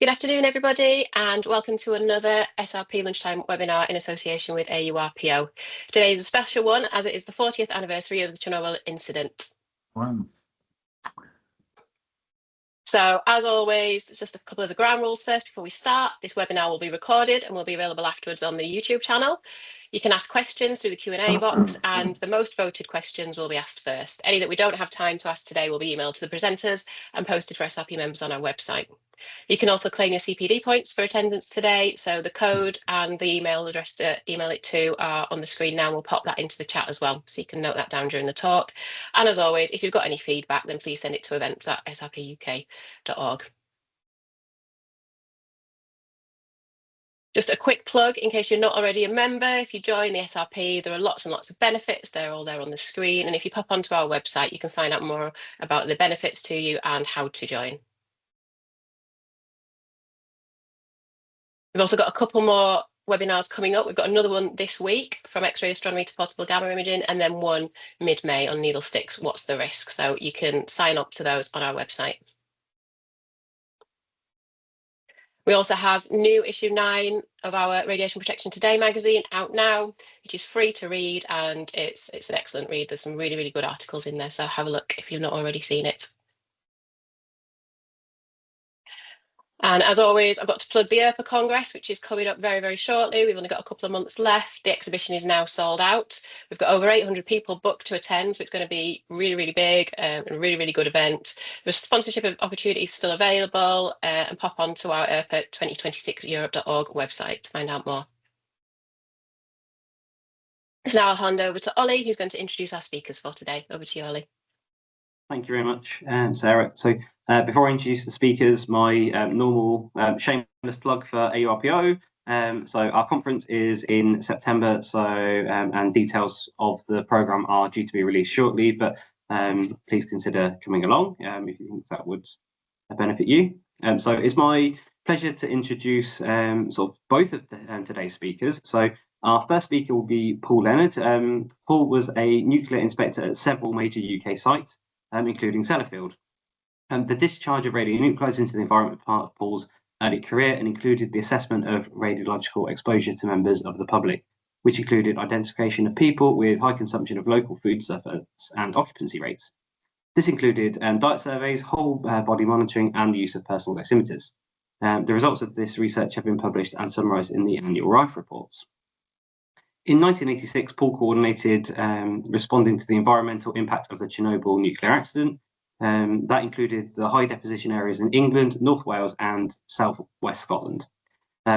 Good afternoon, everybody, and welcome to another SRP Lunchtime webinar in association with AURPO. Today is a special one as it is the 40th anniversary of the Chernobyl incident. Wow. So, as always, just a couple of the ground rules first before we start. This webinar will be recorded and will be available afterwards on the YouTube channel. You can ask questions through the Q&A box, and the most voted questions will be asked first. Any that we don't have time to ask today will be emailed to the presenters and posted for SRP members on our website. You can also claim your CPD points for attendance today. So the code and the email address to email it to are on the screen now. We'll pop that into the chat as well, so you can note that down during the talk. And as always, if you've got any feedback, then please send it to events@srpuk.org. Just a quick plug in case you're not already a member. If you join the SRP, there are lots and lots of benefits. They're all there on the screen. And if you pop onto our website, you can find out more about the benefits to you and how to join. We've also got a couple more webinars coming up. We've got another one this week from X-ray astronomy to portable gamma imaging, and then one mid-May on needle sticks. What's the risk? So you can sign up to those on our website. We also have new issue 9 of our Radiation Protection Today magazine out now, which is free to read, and it's an excellent read. There's some really, really good articles in there, so have a look if you've not already seen it. And as always, I've got to plug the ERPA Congress, which is coming up very, very shortly. We've only got a couple of months left. The exhibition is now sold out. We've got over 800 people booked to attend, so it's going to be really, really big and a really, really good event. There's sponsorship opportunities still available, and pop on to our ERPA 2026europe.org website to find out more. So now I'll hand over to Ollie, who's going to introduce our speakers for today. Over to you, Ollie. Thank you very much, Sarah. So before I introduce the speakers, my normal shameless plug for AURPO. So our conference is in September, and details of the programme are due to be released shortly, but please consider coming along if you think that would benefit you. So it's my pleasure to introduce sort of both of today's speakers. So our first speaker will be Paul Leonard. Paul was a nuclear inspector at several major UK sites, including Sellafield. The discharge of radionuclides into the environment part of Paul's early career and included the assessment of radiological exposure to members of the public, which included identification of people with high consumption of local food surface and occupancy rates. This included diet surveys, whole body monitoring, and the use of personal dosimeters. The results of this research have been published and summarised in the annual RIFE reports. In 1986, Paul coordinated responding to the environmental impact of the Chernobyl nuclear accident. That included the high deposition areas in England, North Wales, and South West Scotland.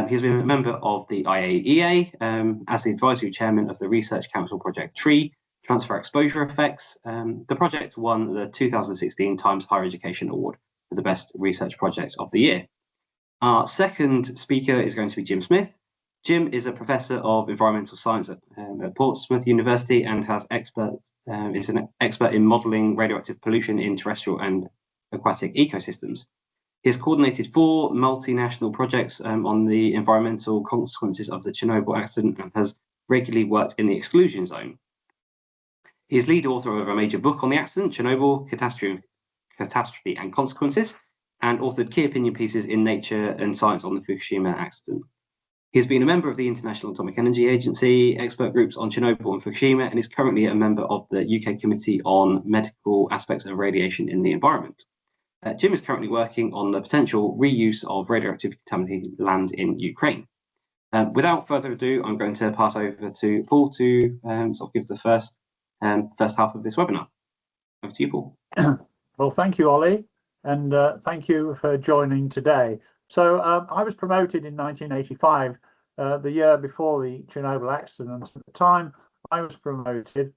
He's been a member of the IAEA as the advisory chairman of the Research Council Project TREE, Transfer Exposure Effects. The project won the 2016 Times Higher Education Award for the Best Research Project of the Year. Our second speaker is going to be Jim Smith. Jim is a professor of environmental science at Portsmouth University and is an expert in modelling radioactive pollution in terrestrial and aquatic ecosystems. He has coordinated 4 multinational projects on the environmental consequences of the Chernobyl accident and has regularly worked in the exclusion zone. He is lead author of a major book on the accident, Chernobyl, Catastrophe and Consequences, and authored key opinion pieces in Nature and Science on the Fukushima accident. He has been a member of the International Atomic Energy Agency, expert groups on Chernobyl and Fukushima, and is currently a member of the UK Committee on Medical Aspects of Radiation in the Environment. Jim is currently working on the potential reuse of radioactive contaminated land in Ukraine. Without further ado, I'm going to pass over to Paul to sort of give the first half of this webinar. Over to you, Paul. Well, thank you, Ollie, and thank you for joining today. So I was promoted in 1985, the year before the Chernobyl accident. At the time I was promoted,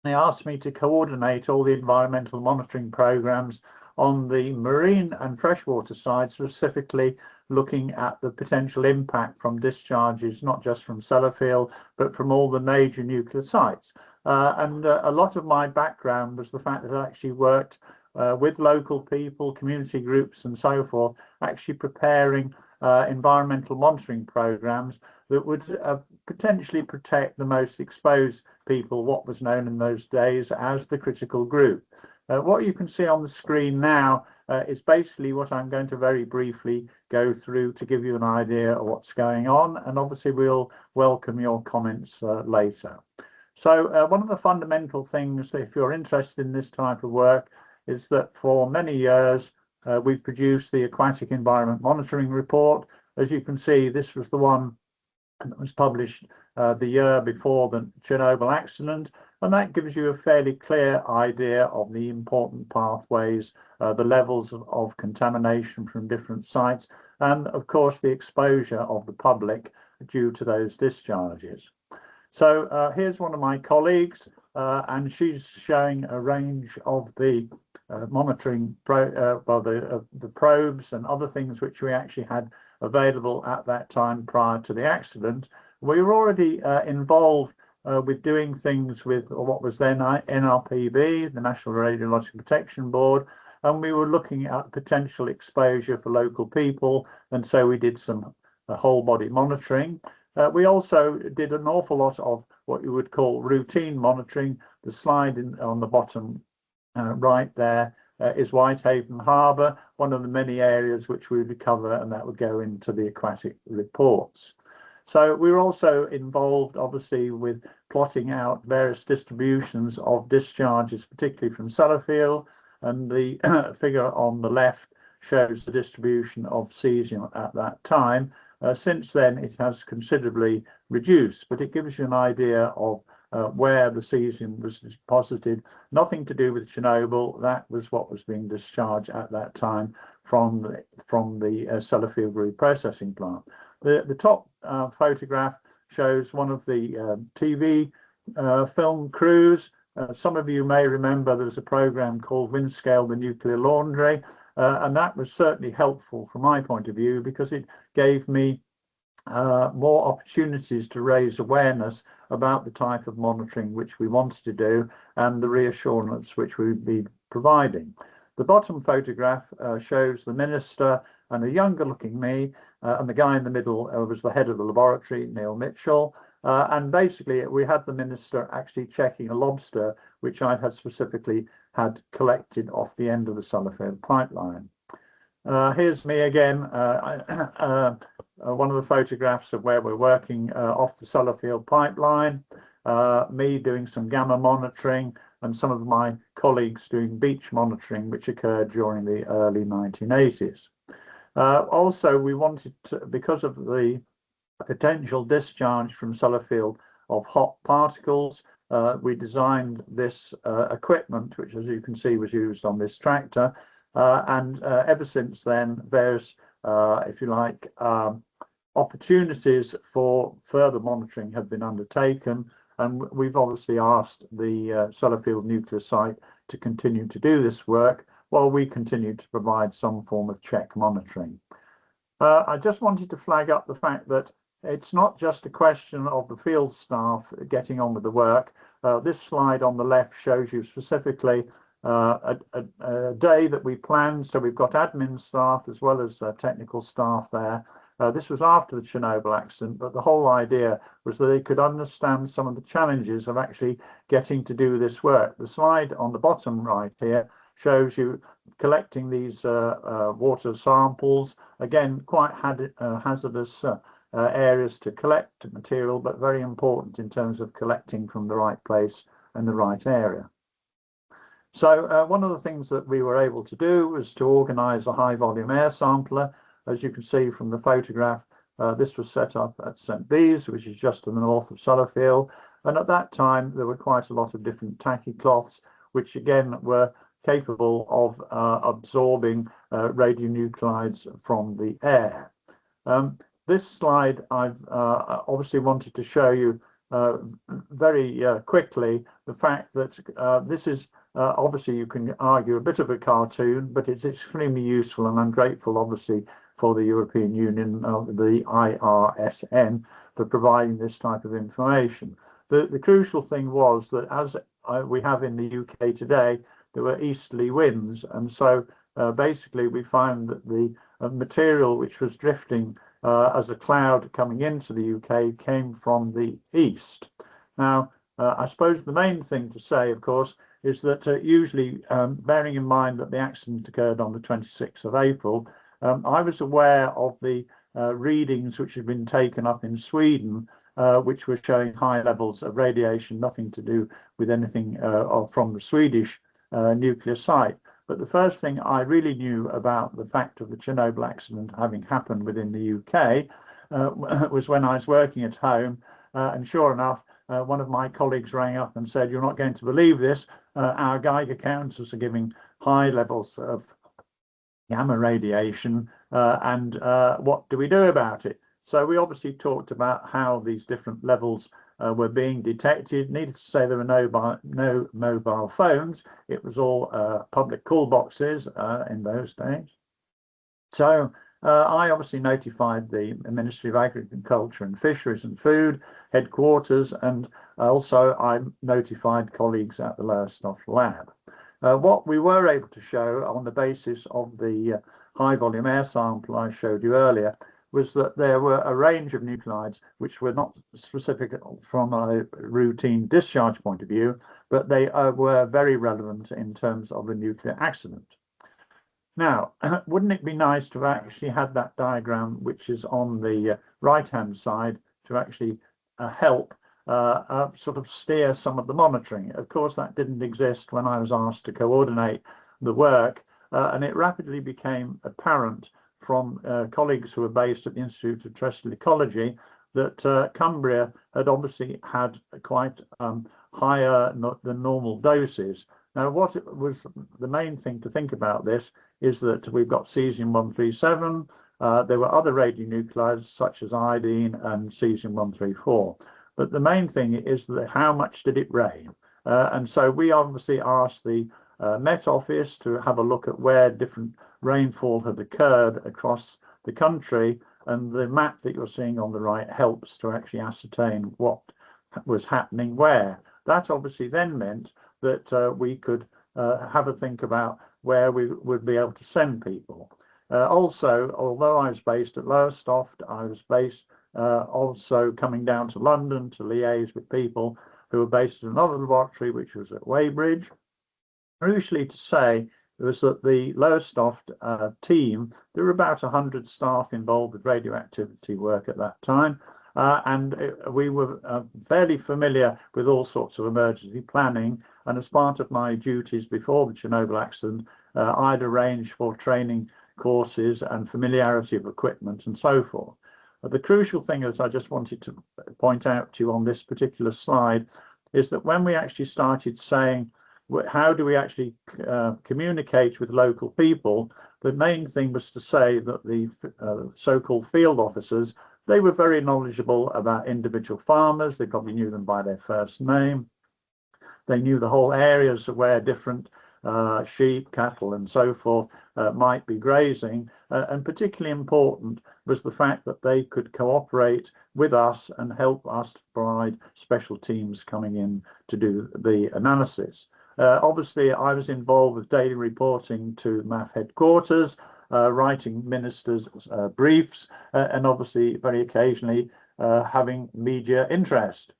they asked me to coordinate all the environmental monitoring programs on the marine and freshwater side, specifically looking at the potential impact from discharges, not just from Sellafield, but from all the major nuclear sites. And a lot of my background was the fact that I actually worked with local people, community groups and so forth, actually preparing environmental monitoring programs that would potentially protect the most exposed people, what was known in those days as the critical group. What you can see on the screen now is basically what I'm going to very briefly go through to give you an idea of what's going on, and obviously we'll welcome your comments later. So one of the fundamental things, if you're interested in this type of work, is that for many years we've produced the Aquatic Environment Monitoring Report. As you can see, this was the one that was published the year before the Chernobyl accident, and that gives you a fairly clear idea of the important pathways, the levels of contamination from different sites, and of course the exposure of the public due to those discharges. So here's one of my colleagues, and she's showing a range of the monitoring the probes and other things which we actually had available at that time prior to the accident. We were already involved with doing things with what was then NRPB, the National Radiological Protection Board, and we were looking at potential exposure for local people, and so we did some whole body monitoring. We also did an awful lot of what you would call routine monitoring. The slide on the bottom right there is Whitehaven Harbour, one of the many areas which we would cover, and that would go into the aquatic reports. So we were also involved, obviously, with plotting out various distributions of discharges, particularly from Sellafield, and the figure on the left shows the distribution of cesium at that time. Since then, it has considerably reduced, but it gives you an idea of where the cesium was deposited. Nothing to do with Chernobyl. That was what was being discharged at that time from the Sellafield reprocessing plant. The top photograph shows one of the TV film crews. Some of you may remember there was a program called Windscale, the Nuclear Laundry, and that was certainly helpful from my point of view, because it gave me more opportunities to raise awareness about the type of monitoring which we wanted to do and the reassurance which we would be providing. The bottom photograph shows the minister and a younger looking me, and the guy in the middle was the head of the laboratory, Neil Mitchell. And basically we had the minister actually checking a lobster which I had specifically had collected off the end of the Sellafield pipeline. Here's me again, one of the photographs of where we're working off the Sellafield pipeline, me doing some gamma monitoring, and some of my colleagues doing beach monitoring, which occurred during the early 1980s. Also, we wanted to, because of the potential discharge from Sellafield of hot particles, we designed this equipment, which, as you can see, was used on this tractor, and ever since then there's if you like opportunities for further monitoring have been undertaken, and we've obviously asked the Sellafield nuclear site to continue to do this work while we continue to provide some form of check monitoring. I just wanted to flag up the fact that it's not just a question of the field staff getting on with the work. This slide on the left shows you specifically a day that we planned. So we've got admin staff as well as technical staff there. This was after the Chernobyl accident, but the whole idea was that they could understand some of the challenges of actually getting to do this work. The slide on the bottom right here shows you collecting these water samples. Again, quite hazardous areas to collect material, but very important in terms of collecting from the right place and the right area. So one of the things that we were able to do was to organise a high volume air sampler. As you can see from the photograph, this was set up at St Bees, which is just to the north of Sellafield, and at that time there were quite a lot of different tachycloths which again were capable of absorbing radionuclides from the air. This slide I've obviously wanted to show you very quickly the fact that this is obviously, you can argue, a bit of a cartoon, but it's extremely useful, and I'm grateful obviously for the European Union, the IRSN, for providing this type of information. The crucial thing was that, as we have in the UK today, there were easterly winds, and so basically we found that the material which was drifting as a cloud coming into the UK came from the east. Now, I suppose the main thing to say, of course, is that usually, bearing in mind that the accident occurred on the 26th of April, I was aware of the readings which had been taken up in Sweden, which were showing high levels of radiation, nothing to do with anything from the Swedish nuclear site. But the first thing I really knew about the fact of the Chernobyl accident having happened within the UK was when I was working at home, and sure enough, one of my colleagues rang up and said, "You're not going to believe this. Our Geiger counters are giving high levels of gamma radiation, and what do we do about it?" So we obviously talked about how these different levels were being detected. Needless to say, there were no mobile phones. It was all public call boxes in those days. So I obviously notified the Ministry of Agriculture and Fisheries and Food headquarters, and also I notified colleagues at the Lowestoft lab. What we were able to show on the basis of the high volume air sample I showed you earlier was that there were a range of nuclides which were not specific from a routine discharge point of view, but they were very relevant in terms of a nuclear accident. Now, wouldn't it be nice to have actually had that diagram, which is on the right-hand side, to actually help sort of steer some of the monitoring? Of course, that didn't exist when I was asked to coordinate the work, and it rapidly became apparent from colleagues who were based at the Institute of Terrestrial Ecology that Cumbria had obviously had quite higher than normal doses. Now, what was the main thing to think about this is that we've got cesium-137. There were other radionuclides such as iodine and cesium-134. But the main thing is that how much did it rain? And so we obviously asked the Met Office to have a look at where different rainfall had occurred across the country. And the map that you're seeing on the right helps to actually ascertain what was happening where. That obviously then meant that we could have a think about where we would be able to send people. Also, although I was based at Lowestoft, I was based also coming down to London to liaise with people who were based in another laboratory, which was at Weybridge. Crucially to say was that the Lowestoft team, there were about 100 staff involved with radioactivity work at that time, and we were fairly familiar with all sorts of emergency planning. And as part of my duties before the Chernobyl accident, I'd arranged for training courses and familiarity of equipment and so forth. The crucial thing that I just wanted to point out to you on this particular slide is that when we actually started saying, how do we actually communicate with local people, the main thing was to say that the so-called field officers, they were very knowledgeable about individual farmers. They probably knew them by their first name. They knew the whole areas where different sheep, cattle and so forth might be grazing, and particularly important was the fact that they could cooperate with us and help us provide special teams coming in to do the analysis. Obviously, I was involved with daily reporting to MAF headquarters, writing ministers' briefs, and obviously very occasionally having media interest.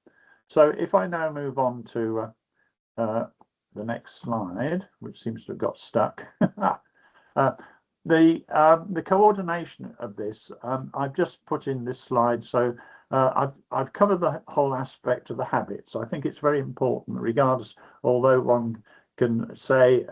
So if I now move on to the next slide, which seems to have got stuck. The coordination of this, I've just put in this slide. So I've covered the whole aspect of the habits. I think it's very important, regardless, although one can say,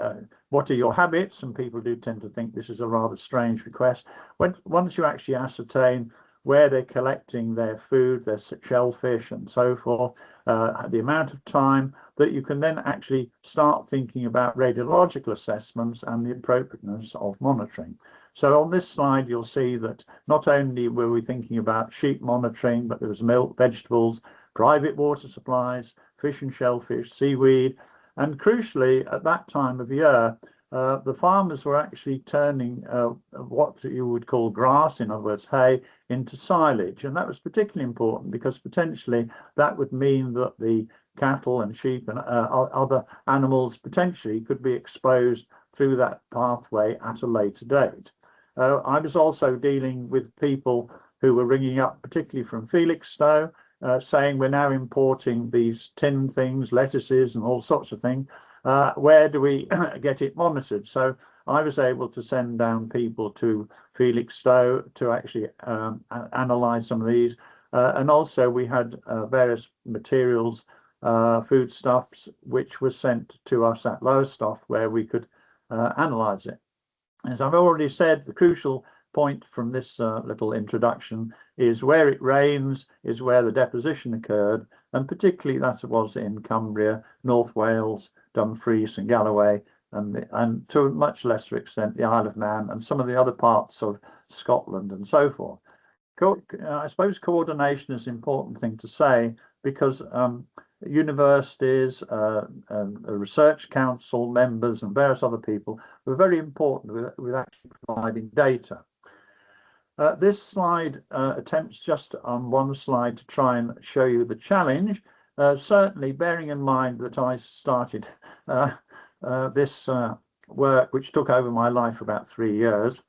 what are your habits? And people do tend to think this is a rather strange request. Once you actually ascertain where they're collecting their food, their shellfish and so forth, the amount of time that you can then actually start thinking about radiological assessments and the appropriateness of monitoring. So on this slide, you'll see that not only were we thinking about sheep monitoring, but there was milk, vegetables, private water supplies, fish and shellfish, seaweed, and crucially, at that time of year, the farmers were actually turning what you would call grass, in other words, hay, into silage. And that was particularly important because potentially that would mean that the cattle and sheep and other animals potentially could be exposed through that pathway at a later date. I was also dealing with people who were ringing up, particularly from Felixstowe, saying we're now importing these tin things, lettuces and all sorts of things. where do we get it monitored? So I was able to send down people to Felixstowe to actually analyze some of these. And also we had various materials, foodstuffs, which were sent to us at Lowestoft, where we could analyze it. As I've already said, the crucial point from this little introduction is where it rains is where the deposition occurred, and particularly that was in Cumbria, North Wales, Dumfries and Galloway, and to a much lesser extent the Isle of Man and some of the other parts of Scotland and so forth. I suppose coordination is an important thing to say, because universities, research council members and various other people were very important with actually providing data. This slide attempts just on one slide to try and show you the challenge, certainly bearing in mind that I started this work, which took over my life for about 3 years.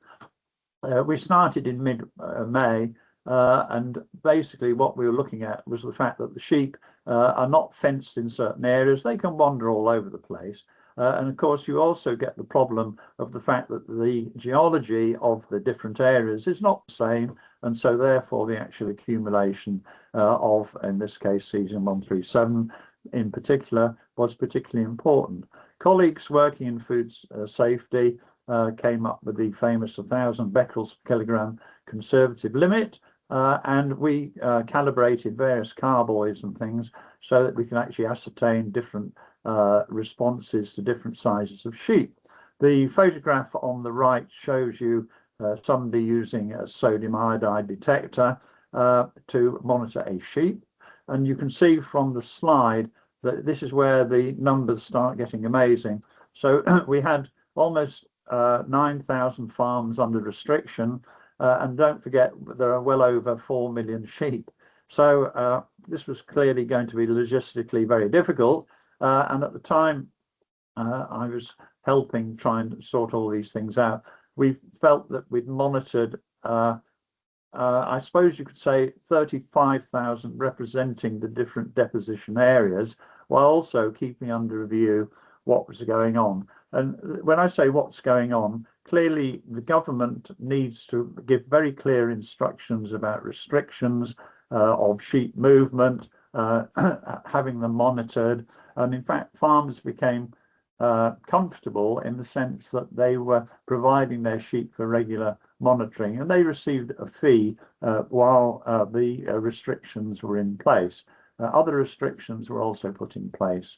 We started in mid-May, and basically what we were looking at was the fact that the sheep are not fenced in certain areas. They can wander all over the place. And of course, you also get the problem of the fact that the geology of the different areas is not the same. And so therefore, the actual accumulation of, in this case, cesium 137 in particular, was particularly important. Colleagues working in food safety came up with the famous 1,000 becquerels per kilogram conservative limit. And we calibrated various carboys and things so that we can actually ascertain different responses to different sizes of sheep. The photograph on the right shows you somebody using a sodium iodide detector to monitor a sheep. And you can see from the slide that this is where the numbers start getting amazing. So we had almost 9,000 farms under restriction. And don't forget, there are well over 4 million sheep. So this was clearly going to be logistically very difficult. And at the time, I was helping try and sort all these things out. We felt that we'd monitored, I suppose you could say, 35,000 representing the different deposition areas, while also keeping under review what was going on. And when I say what's going on, clearly the government needs to give very clear instructions about restrictions of sheep movement, having them monitored. And in fact, farmers became comfortable in the sense that they were providing their sheep for regular monitoring, and they received a fee while the restrictions were in place. Other restrictions were also put in place.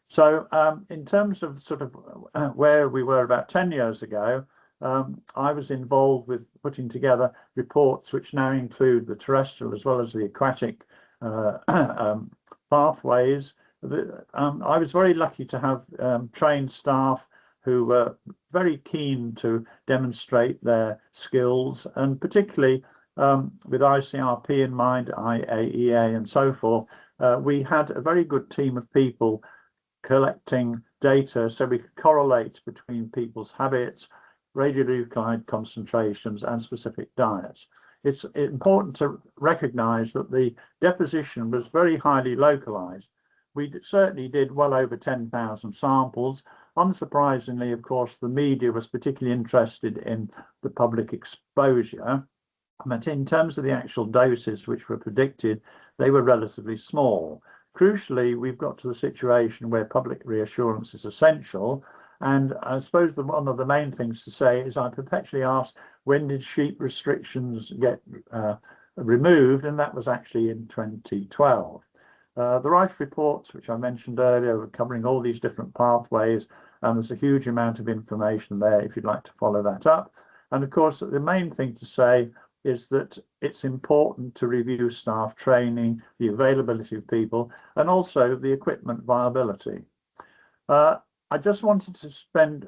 So in terms of sort of where we were about 10 years ago, I was involved with putting together reports which now include the terrestrial as well as the aquatic pathways. I was very lucky to have trained staff who were very keen to demonstrate their skills, and particularly with ICRP in mind, IAEA and so forth, we had a very good team of people collecting data so we could correlate between people's habits, radionuclide concentrations and specific diets. It's important to recognize that the deposition was very highly localized. We certainly did well over 10,000 samples. Unsurprisingly, of course, the media was particularly interested in the public exposure, but in terms of the actual doses which were predicted, they were relatively small. Crucially, we've got to the situation where public reassurance is essential. And I suppose one of the main things to say is I perpetually ask, when did sheep restrictions get removed? And that was actually in 2012. The Rife reports, which I mentioned earlier, were covering all these different pathways, and there's a huge amount of information there if you'd like to follow that up. And of course, the main thing to say is that it's important to review staff training, the availability of people, and also the equipment viability. I just wanted to spend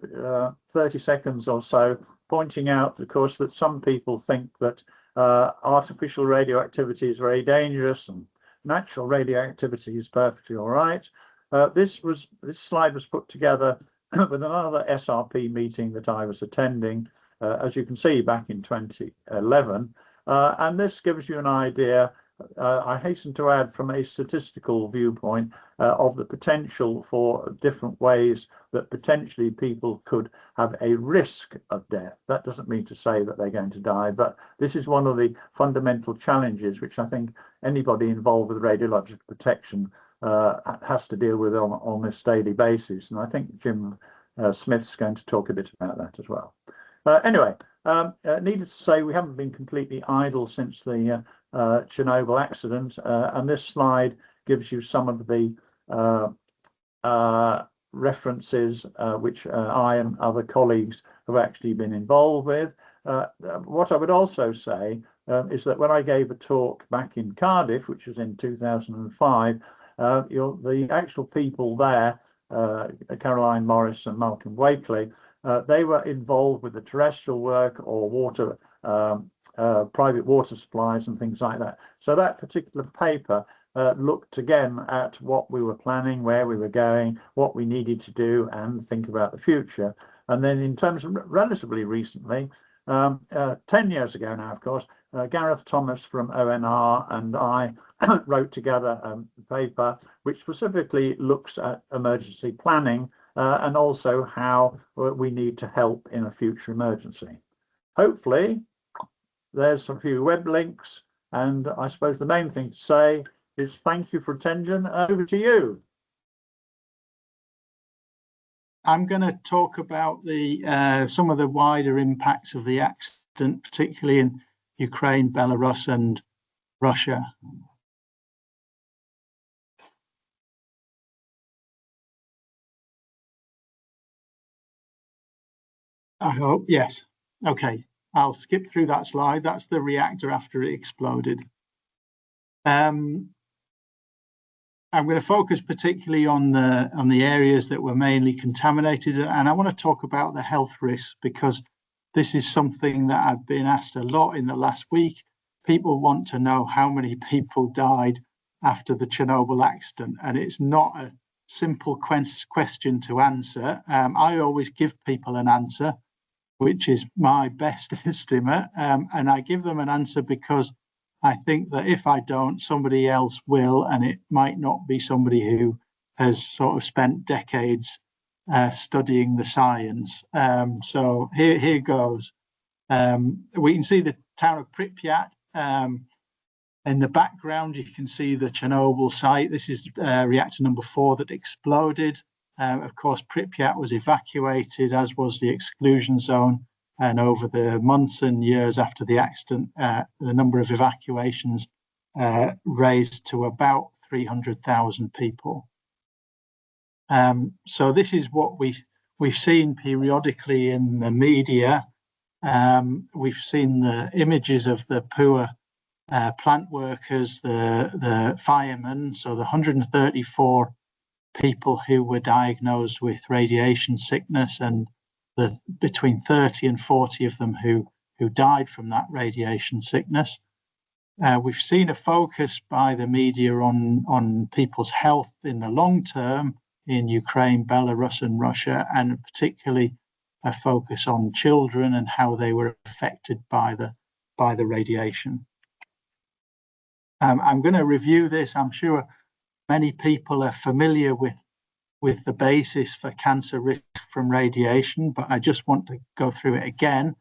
30 seconds or so pointing out, of course, that some people think that artificial radioactivity is very dangerous and natural radioactivity is perfectly all right. This slide was put together with another SRP meeting that I was attending, as you can see, back in 2011. And this gives you an idea I hasten to add, from a statistical viewpoint, of the potential for different ways that potentially people could have a risk of death. That doesn't mean to say that they're going to die, but this is one of the fundamental challenges which I think anybody involved with radiological protection has to deal with on this daily basis. And I think Jim Smith's going to talk a bit about that as well. Anyway, needless to say, we haven't been completely idle since the Chernobyl accident, and this slide gives you some of the references which I and other colleagues have actually been involved with. What I would also say is that when I gave a talk back in Cardiff, which was in 2005, the actual people there, Caroline Morris and Malcolm Wakely, they were involved with the terrestrial work or water, private water supplies and things like that. So that particular paper looked again at what we were planning, where we were going, what we needed to do, and think about the future. And then in terms of relatively recently, 10 years ago now, of course, Gareth Thomas from ONR and I wrote together a paper which specifically looks at emergency planning and also how we need to help in a future emergency. Hopefully, there's a few web links, and I suppose the main thing to say is thank you for attention. Over to you. I'm going to talk about the some of the wider impacts of the accident, particularly in Ukraine, Belarus, and Russia. I hope, yes. Okay, I'll skip through that slide. That's the reactor after it exploded. I'm going to focus particularly on the areas that were mainly contaminated, and I want to talk about the health risks because this is something that I've been asked a lot in the last week. People want to know how many people died after the Chernobyl accident, and it's not a simple question to answer. I always give people an answer, which is my best estimate, and I give them an answer because I think that if I don't, somebody else will, and it might not be somebody who has sort of spent decades studying the science. So here goes. We can see the town of Pripyat. In the background, you can see the Chernobyl site. This is reactor number 4 that exploded. Of course, Pripyat was evacuated, as was the exclusion zone. And over the months and years after the accident, the number of evacuations raised to about 300,000 people. So this is what we've seen periodically in the media. We've seen the images of the poor plant workers, the firemen, so the 134 people who were diagnosed with radiation sickness, and between 30 and 40 of them who died from that radiation sickness. We've seen a focus by the media on people's health in the long term in Ukraine, Belarus, and Russia, and particularly a focus on children and how they were affected by the radiation. I'm going to review this. I'm sure many people are familiar with the basis for cancer risk from radiation, but I just want to go through it again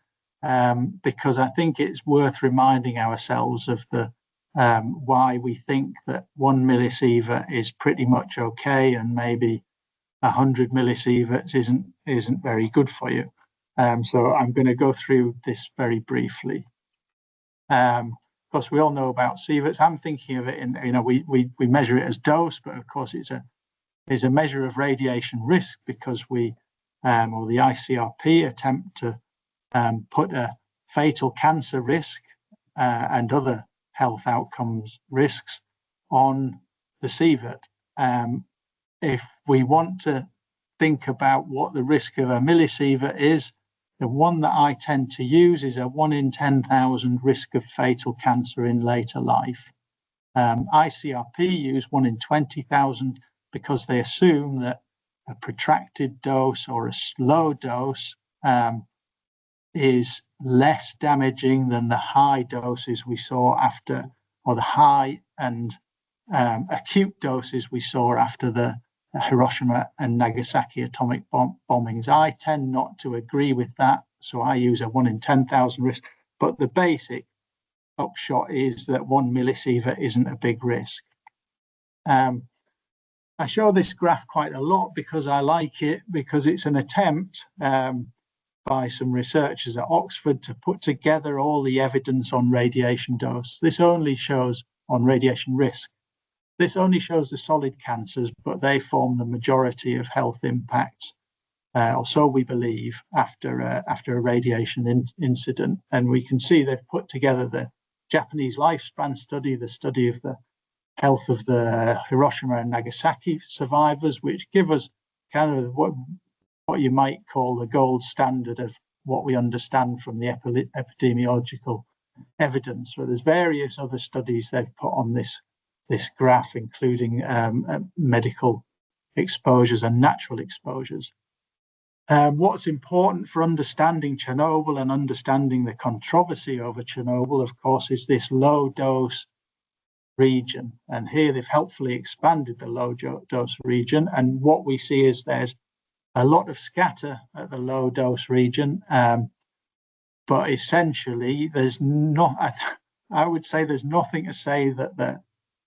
because I think it's worth reminding ourselves of the why we think that 1 millisievert is pretty much okay, and maybe 100 millisieverts isn't very good for you. So I'm going to go through this very briefly. Of course, we all know about sieverts. I'm thinking of it in, we measure it as dose, but of course it's a measure of radiation risk because we, or the ICRP, attempt to put a fatal cancer risk and other health outcomes risks on the sievert. If we want to think about what the risk of a millisievert is, the one that I tend to use is a 1 in 10,000 risk of fatal cancer in later life. ICRP use 1 in 20,000 because they assume that a protracted dose or a slow dose is less damaging than the high doses we saw after or the high and acute doses we saw after the Hiroshima and Nagasaki atomic bombings. I tend not to agree with that, so I use a 1 in 10,000 risk, but the basic upshot is that 1 millisievert isn't a big risk. I show this graph quite a lot because I like it, because it's an attempt by some researchers at Oxford to put together all the evidence on radiation dose. This only shows on radiation risk. This only shows the solid cancers, but they form the majority of health impacts, or so we believe, after a radiation incident. And we can see they've put together the Japanese lifespan study, the study of the health of the Hiroshima and Nagasaki survivors, which give us kind of what you might call the gold standard of what we understand from the epidemiological evidence. But there's various other studies they've put on this graph, including medical exposures and natural exposures. What's important for understanding Chernobyl and understanding the controversy over Chernobyl, of course, is this low dose region. And here they've helpfully expanded the low dose region. And what we see is there's a lot of scatter at the low dose region. But essentially, I would say there's nothing to say that the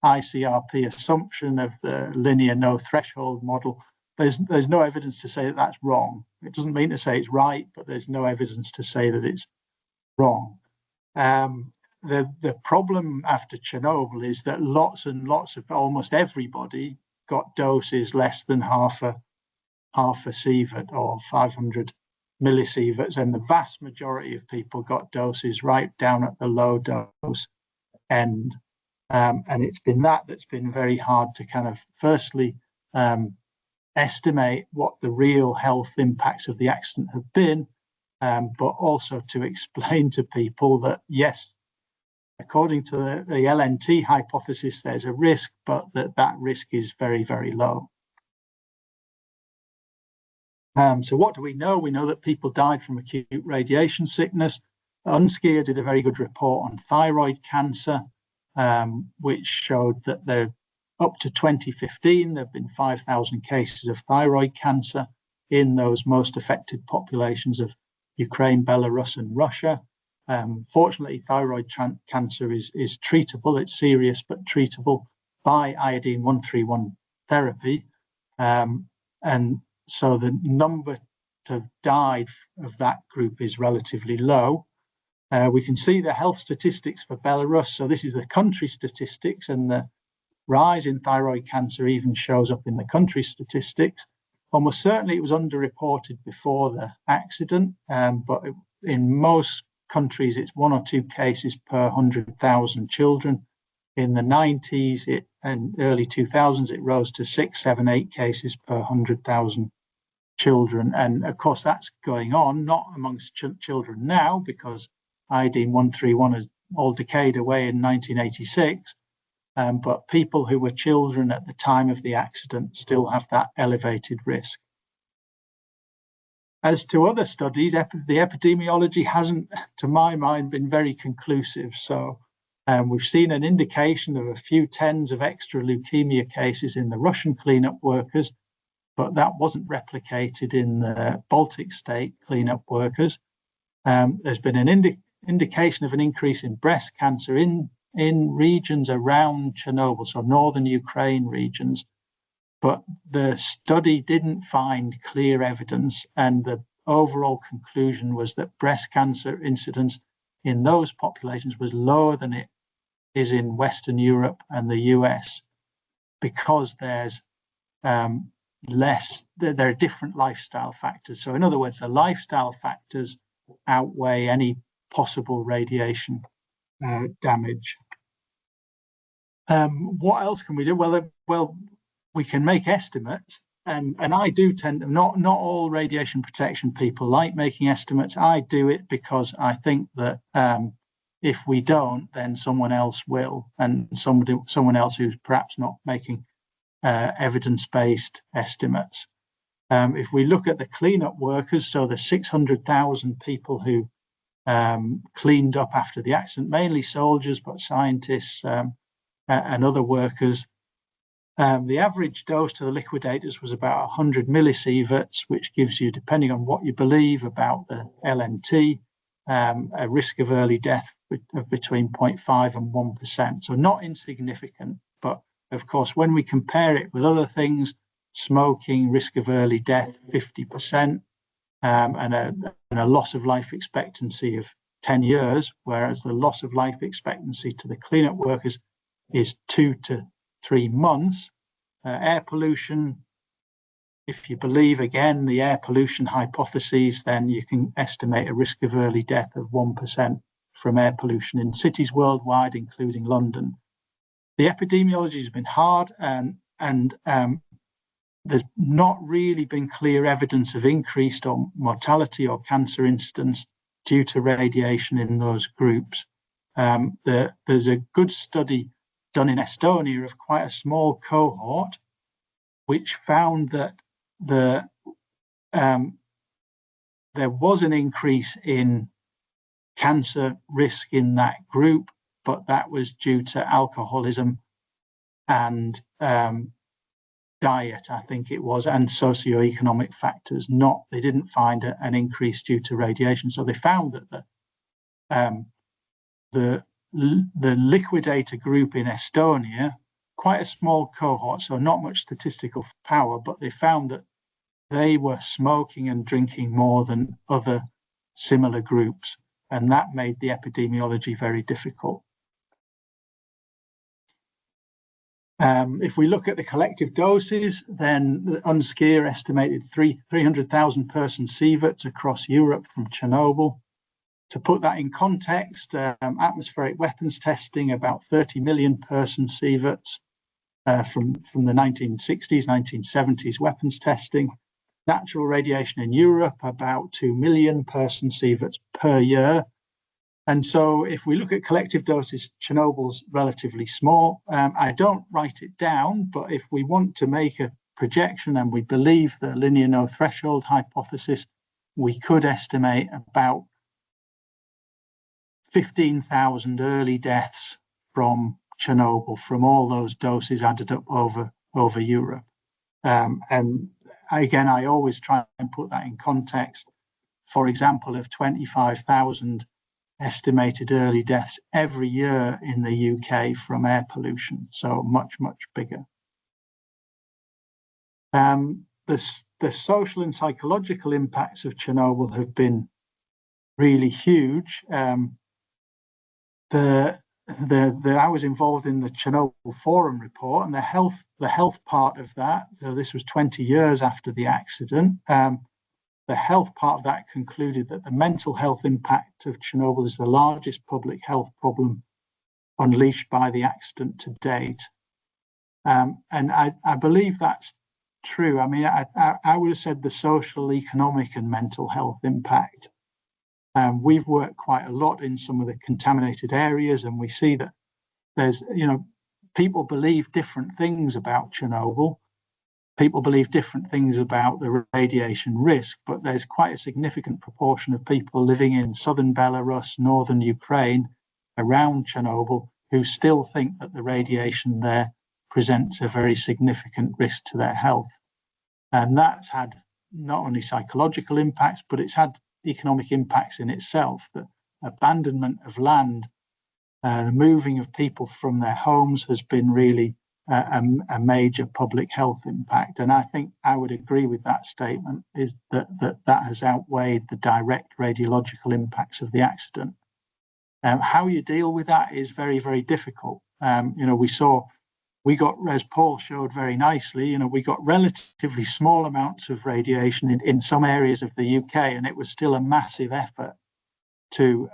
ICRP assumption of the linear no threshold model, there's no evidence to say that that's wrong. It doesn't mean to say it's right, but there's no evidence to say that it's wrong. The problem after Chernobyl is that lots and lots of almost everybody got doses less than half a sievert, or 500 millisieverts, and the vast majority of people got doses right down at the low dose end. And it's been that's been very hard to kind of firstly estimate what the real health impacts of the accident have been, but also to explain to people that, yes, according to the LNT hypothesis, there's a risk, but that risk is very, very low. So what do we know? We know that people died from acute radiation sickness. UNSCEAR did a very good report on thyroid cancer, which showed that there, up to 2015, there have been 5,000 cases of thyroid cancer in those most affected populations of Ukraine, Belarus, and Russia. Fortunately, thyroid cancer is treatable. It's serious but treatable by iodine-131 therapy. And so the number to have died of that group is relatively low. We can see the health statistics for Belarus. So this is the country statistics, and the rise in thyroid cancer even shows up in the country statistics. Almost certainly it was underreported before the accident, but in most countries it's 1 or 2 cases per 100,000 children. In the 90s and early 2000s, it rose to 6, 7, 8 cases per 100,000 children. And of course, that's going on, not amongst children now, because iodine-131 has all decayed away in 1986. But people who were children at the time of the accident still have that elevated risk. As to other studies, the epidemiology hasn't, to my mind, been very conclusive. So we've seen an indication of a few tens of extra leukemia cases in the Russian cleanup workers, but that wasn't replicated in the Baltic state cleanup workers. There's been an indication of an increase in breast cancer in regions around Chernobyl, so northern Ukraine regions, but the study didn't find clear evidence, and the overall conclusion was that breast cancer incidence in those populations was lower than it is in Western Europe and the US, because there's there are different lifestyle factors. So in other words, the lifestyle factors outweigh any possible radiation damage. What else can we do? Well, we can make estimates, and I do tend to, not all radiation protection people like making estimates. I do it because I think that if we don't, then someone else will, and someone else who's perhaps not making evidence-based estimates. If we look at the cleanup workers, so the 600,000 people who cleaned up after the accident, mainly soldiers, but scientists and other workers. The average dose to the liquidators was about 100 millisieverts, which gives you, depending on what you believe about the LNT, a risk of early death of between 0.5 and 1%. So not insignificant, but of course, when we compare it with other things, smoking, risk of early death, 50%, and a loss of life expectancy of 10 years, whereas the loss of life expectancy to the cleanup workers is 2 to 3 months. Air pollution, if you believe, again, the air pollution hypotheses, then you can estimate a risk of early death of 1% from air pollution in cities worldwide, including London. The epidemiology has been hard, and there's not really been clear evidence of increased or mortality or cancer incidence due to radiation in those groups. There's a good study done in Estonia of quite a small cohort, which found that there was an increase in cancer risk in that group, but that was due to alcoholism and diet, I think it was, and socioeconomic factors. They didn't find an increase due to radiation. So they found that the liquidator group in Estonia, quite a small cohort, so not much statistical power, but they found that they were smoking and drinking more than other similar groups, and that made the epidemiology very difficult. If we look at the collective doses, then the UNSCEAR estimated 300,000 person sieverts across Europe from Chernobyl. To put that in context, atmospheric weapons testing, about 30 million person sieverts from the 1960s, 1970s weapons testing. Natural radiation in Europe, about 2 million person sieverts per year. And so if we look at collective doses, Chernobyl's relatively small. I don't write it down, but if we want to make a projection and we believe the linear no threshold hypothesis, we could estimate about 15,000 early deaths from Chernobyl, from all those doses added up over Europe. And again, I always try and put that in context. For example, of 25,000 estimated early deaths every year in the UK from air pollution, so much, much bigger. The social and psychological impacts of Chernobyl have been really huge. I was involved in the Chernobyl Forum report, and the health part of that, so this was 20 years after the accident, the health part of that concluded that the mental health impact of Chernobyl is the largest public health problem unleashed by the accident to date. And I believe that's true. I mean, I would have said the social, economic, and mental health impact. We've worked quite a lot in some of the contaminated areas, and we see that there's, people believe different things about Chernobyl. People believe different things about the radiation risk, but there's quite a significant proportion of people living in southern Belarus, northern Ukraine, around Chernobyl, who still think that the radiation there presents a very significant risk to their health. And that's had not only psychological impacts, but it's had economic impacts in itself. The abandonment of land, the moving of people from their homes has been really a major public health impact. And I think I would agree with that statement, is that has outweighed the direct radiological impacts of the accident. How you deal with that is very, very difficult. We got, as Paul showed very nicely, we got relatively small amounts of radiation in some areas of the UK, and it was still a massive effort to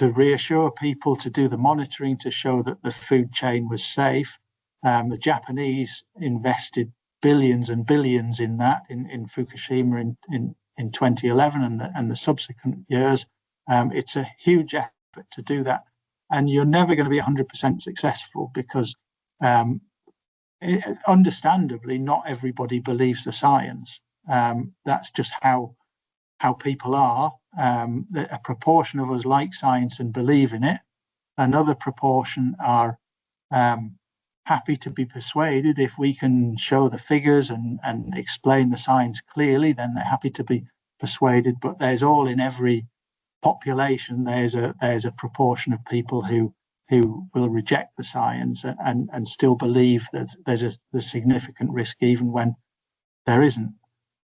reassure people, to do the monitoring, to show that the food chain was safe. The Japanese invested billions and billions in that in Fukushima in 2011 and the subsequent years. It's a huge effort to do that. And you're never going to be 100% successful because, understandably, not everybody believes the science. That's just how how people are. A proportion of us like science and believe in it. Another proportion are happy to be persuaded if we can show the figures and explain the science clearly. Then they're happy to be persuaded. But there's all in every population. There's a proportion of people who will reject the science and still believe that there's a significant risk even when there isn't.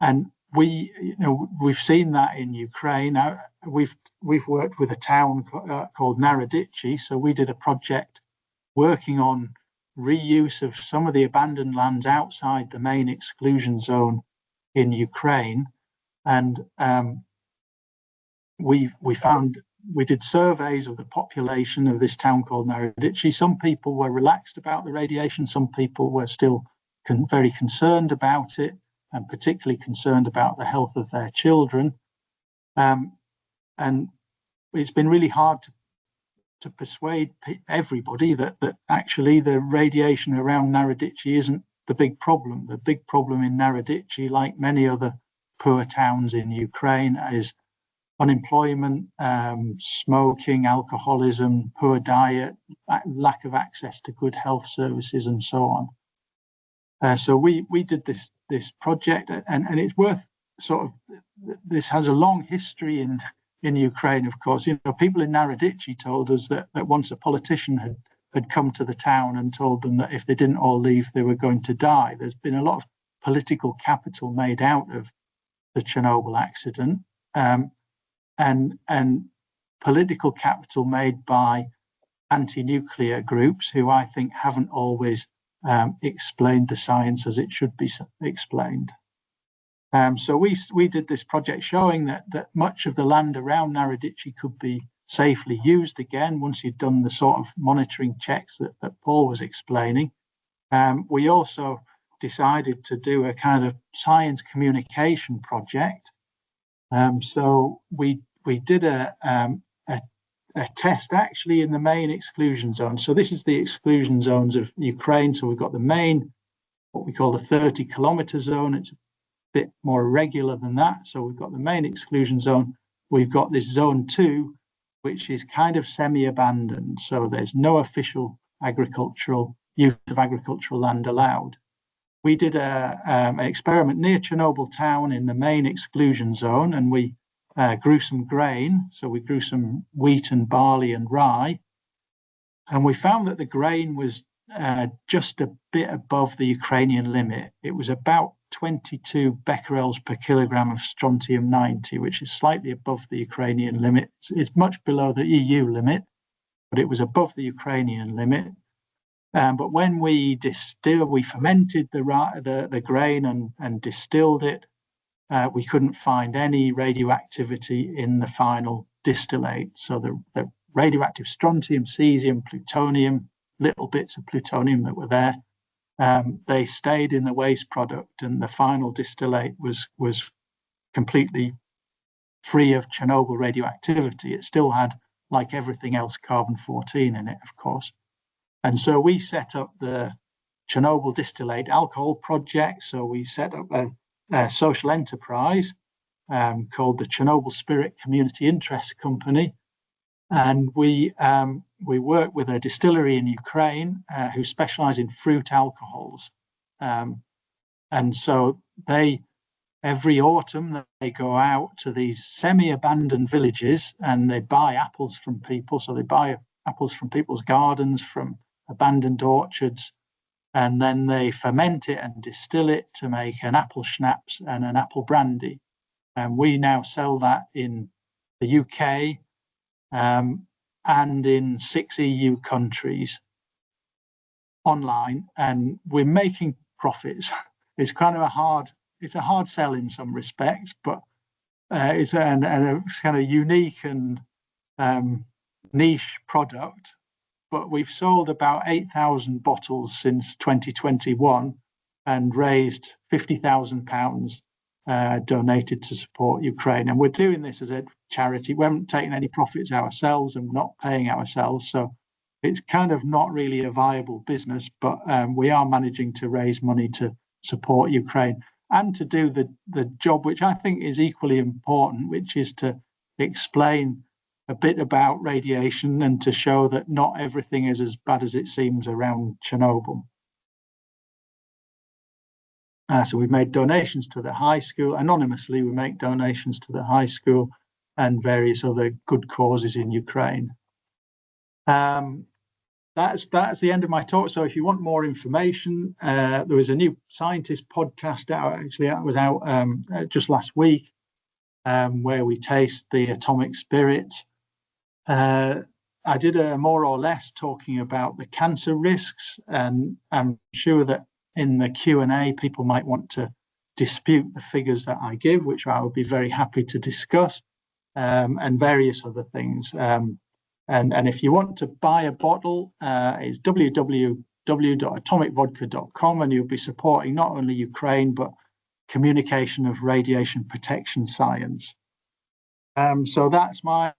And we've seen that in Ukraine. We've worked with a town called Narodichi. So we did a project working on reuse of some of the abandoned lands outside the main exclusion zone in Ukraine. And we did surveys of the population of this town called Narodichi. Some people were relaxed about the radiation. Some people were still very concerned about it, and particularly concerned about the health of their children. And it's been really hard to persuade everybody that actually the radiation around Narodichi isn't the big problem. The big problem in Narodichi, like many other poor towns in Ukraine, is unemployment, smoking, alcoholism, poor diet, lack of access to good health services, and so on. So we did this project, and it's worth this has a long history in Ukraine, of course. People in Narodichi told us that once a politician had come to the town and told them that if they didn't all leave, they were going to die. There's been a lot of political capital made out of the Chernobyl accident, and political capital made by anti-nuclear groups who I think haven't always explained the science as it should be explained. So we did this project showing that much of the land around Narodichi could be safely used again once you'd done the sort of monitoring checks that Paul was explaining. We also decided to do a kind of science communication project. So we did a test actually in the main exclusion zone. So this is the exclusion zones of Ukraine. So we've got the main, what we call the 30-kilometer zone. It's a bit more irregular than that. So we've got the main exclusion zone. We've got this zone 2, which is kind of semi-abandoned. So there's no official agricultural use of agricultural land allowed. We did an experiment near Chernobyl town in the main exclusion zone, and we grew some grain. So we grew some wheat and barley and rye. And we found that the grain was just a bit above the Ukrainian limit. It was about 22 becquerels per kilogram of strontium-90, which is slightly above the Ukrainian limit. It's much below the EU limit, but it was above the Ukrainian limit. But when we fermented the grain and distilled it, we couldn't find any radioactivity in the final distillate. So the radioactive strontium, cesium, plutonium, little bits of plutonium that were there, they stayed in the waste product, and the final distillate was completely free of Chernobyl radioactivity. It still had, like everything else, carbon-14 in it, of course. And so we set up the Chernobyl distillate alcohol project. So we set up a social enterprise called the Chernobyl Spirit Community Interest Company. And we work with a distillery in Ukraine who specialize in fruit alcohols. And so every autumn, they go out to these semi-abandoned villages and they buy apples from people. So they buy apples from people's gardens, from abandoned orchards, and then they ferment it and distill it to make an apple schnapps and an apple brandy. And we now sell that in the UK and in 6 EU countries online, and we're making profits. It's kind of a hard sell in some respects, but it's a kind of unique and niche product. But we've sold about 8,000 bottles since 2021 and raised £50,000 donated to support Ukraine. And we're doing this as a charity. We haven't taken any profits ourselves and we're not paying ourselves. So it's kind of not really a viable business, but we are managing to raise money to support Ukraine. and to do the job which I think is equally important, which is to explain a bit about radiation and to show that not everything is as bad as it seems around Chernobyl. So we've made donations to the high school. Anonymously, we make donations to the high school and various other good causes in Ukraine. That's the end of my talk. So if you want more information, there was a new scientist podcast out. Actually, it was out just last week, where we taste the atomic spirit. I did a more or less talking about the cancer risks, and I'm sure that in the Q&A people might want to dispute the figures that I give, which I would be very happy to discuss, and various other things. And if you want to buy a bottle, it's www.atomicvodka.com, and you'll be supporting not only Ukraine but communication of radiation protection science. So that's my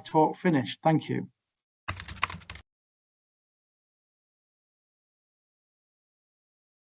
talk finished. Thank you.